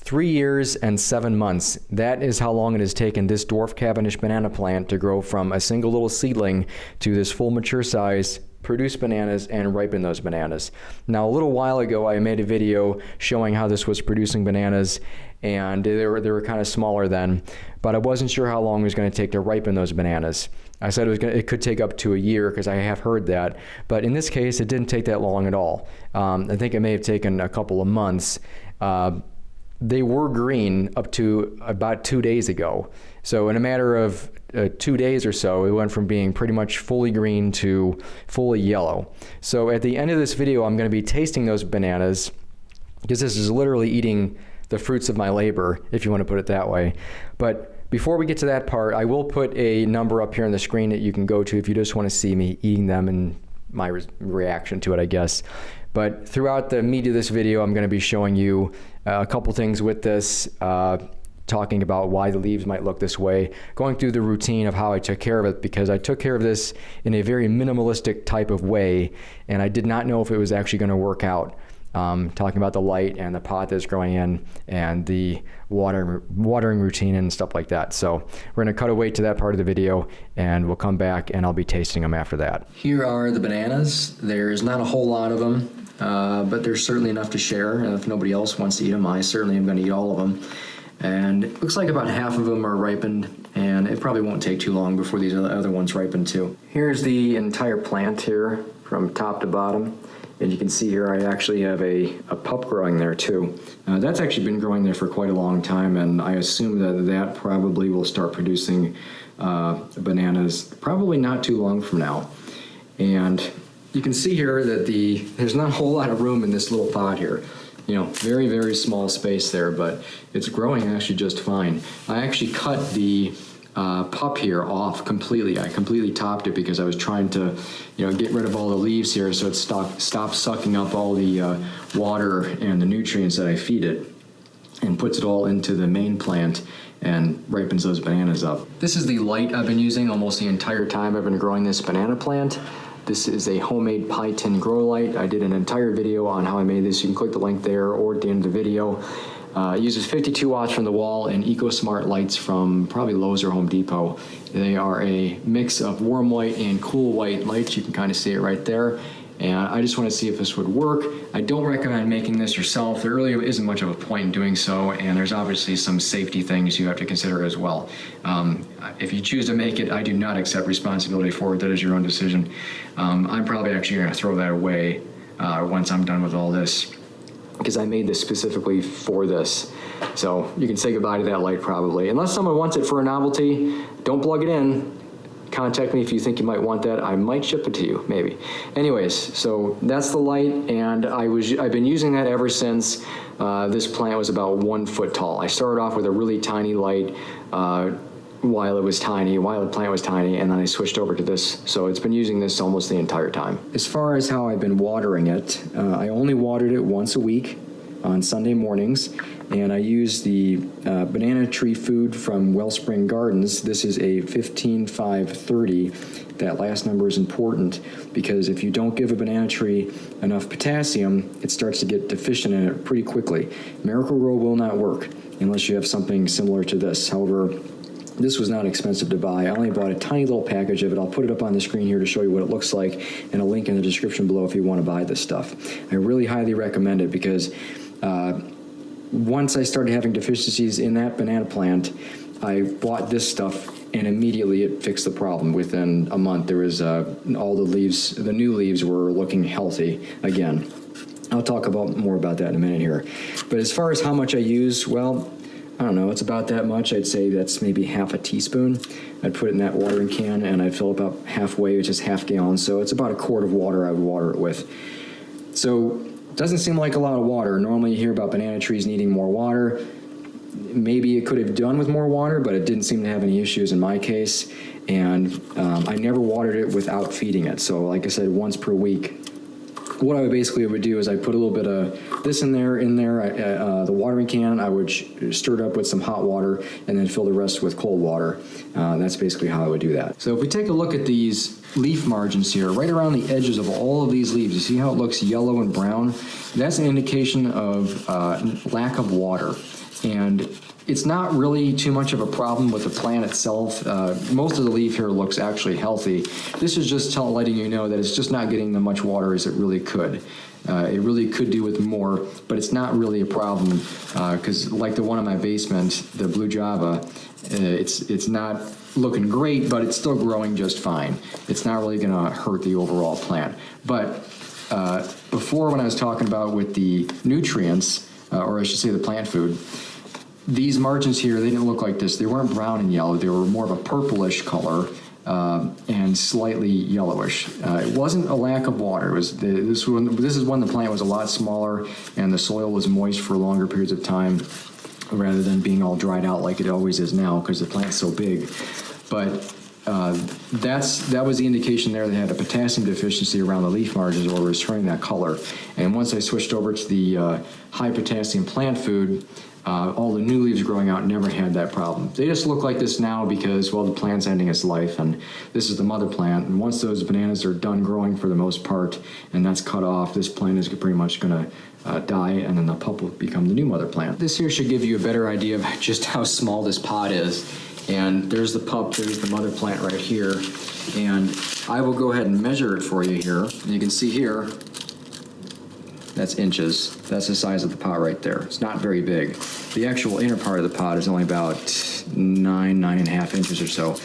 3 years and 7 months. That is how long it has taken this dwarf Cavendish banana plant to grow from a single little seedling to this full mature size, produce bananas, and ripen those bananas. Now, a little while ago, I made a video showing how this was producing bananas, and they were kind of smaller then, but I wasn't sure how long it was going to take to ripen those bananas. I said it could take up to a year, because I have heard that, but in this case, it didn't take that long at all. I think it may have taken a couple of months. They were green up to about 2 days ago. So in a matter of 2 days or so, it went from being pretty much fully green to fully yellow. So at the end of this video, I'm going to be tasting those bananas, because this is literally eating the fruits of my labor, if you want to put it that way. But before we get to that part, I will put a number up here on the screen that you can go to if you just want to see me eating them and my reaction to it, I guess. But throughout the meat of this video, I'm going to be showing you a couple things with this, talking about why the leaves might look this way, going through the routine of how I took care of it, because I took care of this in a very minimalistic type of way, and I did not know if it was actually going to work out. Talking about the light and the pot that's growing in and the watering routine and stuff like that. So we're going to cut away to that part of the video, and we'll come back and I'll be tasting them after that. Here are the bananas. There's not a whole lot of them, but there's certainly enough to share. And if nobody else wants to eat them, I certainly am going to eat all of them. And it looks like about half of them are ripened, and it probably won't take too long before these other ones ripen too. Here's the entire plant here from top to bottom. And you can see here I actually have a pup growing there too. That's actually been growing there for quite a long time, and I assume that probably will start producing bananas probably not too long from now. And you can see here that there's not a whole lot of room in this little pot here. You know, very, very small space there, but it's growing actually just fine. I actually cut the pup here off completely. I completely topped it because I was trying to, get rid of all the leaves here so it stops sucking up all the water and the nutrients that I feed it, and puts it all into the main plant and ripens those bananas up. This is the light I've been using almost the entire time I've been growing this banana plant. This is a homemade pie tin grow light. I did an entire video on how I made this. You can click the link there or at the end of the video. It uses 52 watts from the wall and EcoSmart lights from probably Lowe's or Home Depot. They are a mix of warm white and cool white lights. You can kind of see it right there. And I just want to see if this would work. I don't recommend making this yourself. There really isn't much of a point in doing so, and there's obviously some safety things you have to consider as well. If you choose to make it, I do not accept responsibility for it. That is your own decision. I'm probably actually going to throw that away once I'm done with all this, because I made this specifically for this. So you can say goodbye to that light probably. Unless someone wants it for a novelty, don't plug it in. Contact me if you think you might want that. I might ship it to you, maybe. Anyways, so that's the light, and I've been using that ever since this plant was about 1 foot tall. I started off with a really tiny light while the plant was tiny, and then I switched over to this. So it's been using this almost the entire time. As far as how I've been watering it, I only watered it once a week on Sunday mornings, and I use the banana tree food from Wellspring Gardens. This is a 15530. That last number is important because if you don't give a banana tree enough potassium, it starts to get deficient in it pretty quickly. Miracle-Gro will not work unless you have something similar to this. However, this was not expensive to buy. I only bought a tiny little package of it. I'll put it up on the screen here to show you what it looks like, and a link in the description below if you want to buy this stuff. I really highly recommend it because once I started having deficiencies in that banana plant, I bought this stuff and immediately it fixed the problem. Within a month, there was all the new leaves were looking healthy again. I'll talk more about that in a minute here. But as far as how much I use, well, I don't know, it's about that much. I'd say that's maybe half a teaspoon. I'd put it in that watering can and I'd fill it up halfway, which is half gallon. So it's about a quart of water I would water it with. So it doesn't seem like a lot of water. Normally you hear about banana trees needing more water. Maybe it could have done with more water, but it didn't seem to have any issues in my case. And I never watered it without feeding it. So like I said, once per week. What I would do is I put a little bit of this in there, the watering can. I would stir it up with some hot water and then fill the rest with cold water. That's basically how I would do that. So if we take a look at these leaf margins here, right around the edges of all of these leaves, you see how it looks yellow and brown? That's an indication of lack of water. And it's not really too much of a problem with the plant itself. Most of the leaf here looks actually healthy. This is just letting you know that it's just not getting as much water as it really could. It really could do with more, but it's not really a problem because like the one in my basement, the blue java, it's not looking great, but it's still growing just fine. It's not really going to hurt the overall plant. But before, when I was talking about with the nutrients, or I should say the plant food, these margins here, they didn't look like this. They weren't brown and yellow. They were more of a purplish color and slightly yellowish. It wasn't a lack of water. It was this is when the plant was a lot smaller and the soil was moist for longer periods of time rather than being all dried out like it always is now because the plant's so big. But that was the indication there. They had a potassium deficiency around the leaf margins or was turning that color. And once I switched over to the high potassium plant food, all the new leaves growing out never had that problem. They just look like this now because, well, the plant's ending its life, and this is the mother plant. And once those bananas are done growing for the most part, and that's cut off, this plant is pretty much going to die, and then the pup will become the new mother plant. This here should give you a better idea of just how small this pot is. And there's the pup, there's the mother plant right here. And I will go ahead and measure it for you here. And you can see here, that's inches. That's the size of the pot right there. It's not very big. The actual inner part of the pot is only about 9.5 inches or so.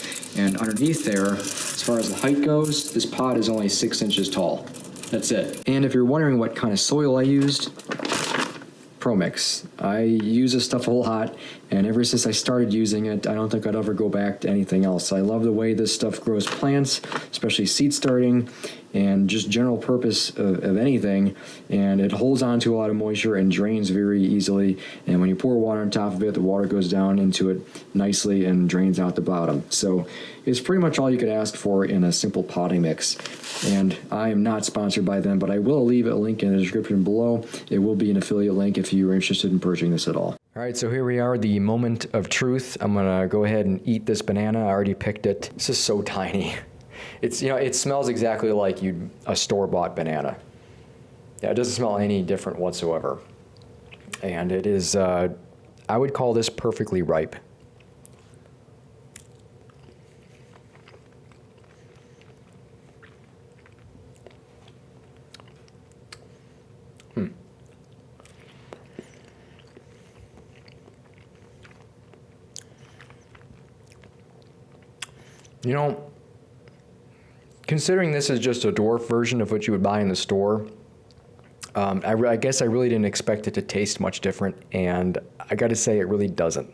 And underneath there, as far as the height goes, this pot is only 6 inches tall. That's it. And if you're wondering what kind of soil I used, ProMix. I use this stuff a lot, and ever since I started using it, I don't think I'd ever go back to anything else. I love the way this stuff grows plants, especially seed starting, and just general purpose of anything, and it holds on to a lot of moisture and drains very easily, and when you pour water on top of it, the water goes down into it nicely and drains out the bottom. So it's pretty much all you could ask for in a simple potting mix. And I am not sponsored by them, but I will leave a link in the description below. It will be an affiliate link if you are interested in purchasing this at all. All right, so here we are, the moment of truth. I'm gonna go ahead and eat this banana. I already picked it. This is so tiny. It's, it smells exactly like a store-bought banana. Yeah, it doesn't smell any different whatsoever. And it is, I would call this perfectly ripe. Considering this is just a dwarf version of what you would buy in the store, I guess I really didn't expect it to taste much different, and I got to say it really doesn't.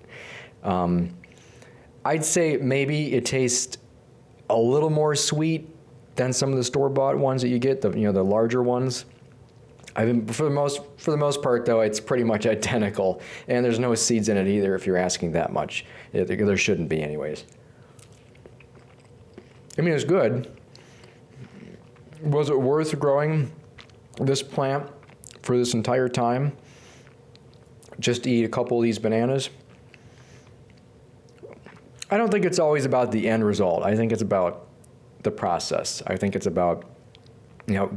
I'd say maybe it tastes a little more sweet than some of the store-bought ones that you get, the larger ones. For the most part, though, it's pretty much identical, and there's no seeds in it either. If you're asking that much, there shouldn't be, anyways. I mean, it's good. Was it worth growing this plant for this entire time just to eat a couple of these bananas? I don't think it's always about the end result. I think it's about the process. I think it's about,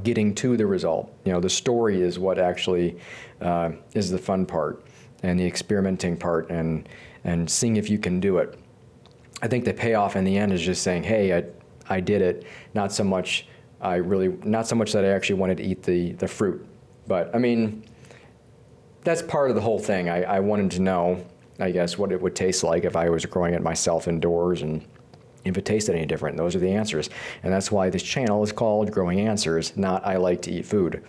getting to the result. The story is what actually is the fun part, and the experimenting part, and seeing if you can do it. I think the payoff in the end is just saying, hey, I did it. Not so much that I actually wanted to eat the fruit. But I mean, that's part of the whole thing. I wanted to know, I guess, what it would taste like if I was growing it myself indoors, and if it tasted any different. Those are the answers. And that's why this channel is called Growing Answers, not I Like to Eat Food.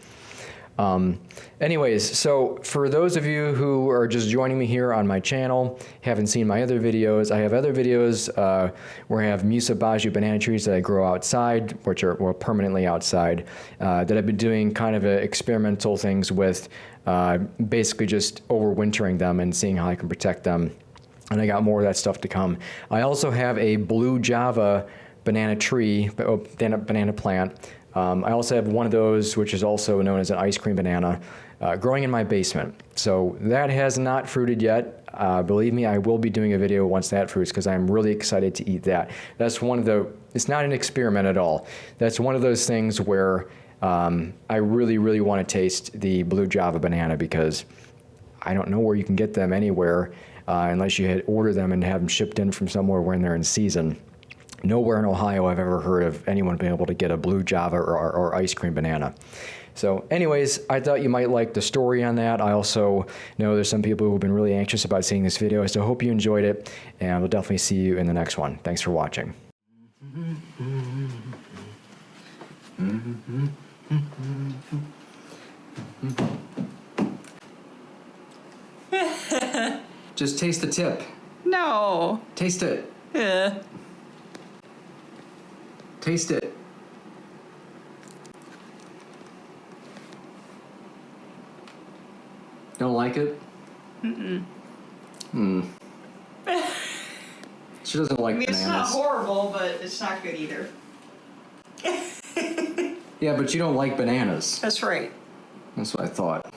Anyways, so for those of you who are just joining me here on my channel, haven't seen my other videos, I have other videos where I have Musabaju banana trees that I grow outside, which are permanently outside, that I've been doing kind of experimental things with, basically just overwintering them and seeing how I can protect them. And I got more of that stuff to come. I also have a blue java banana tree, banana plant. I also have one of those, which is also known as an ice cream banana, growing in my basement. So that has not fruited yet. Believe me, I will be doing a video once that fruits, because I'm really excited to eat that. That's it's not an experiment at all. That's one of those things where I really, really want to taste the blue java banana, because I don't know where you can get them anywhere unless you had order them and have them shipped in from somewhere when they're in season. Nowhere in Ohio I've ever heard of anyone being able to get a blue Java or ice cream banana. So anyways, I thought you might like the story on that. I also know there's some people who have been really anxious about seeing this video, so I hope you enjoyed it, and we'll definitely see you in the next one. Thanks for watching. Just taste the tip. No. Taste it. Taste it. Don't like it? She doesn't like bananas. It's not horrible, but it's not good either. Yeah, but you don't like bananas. That's right. That's what I thought.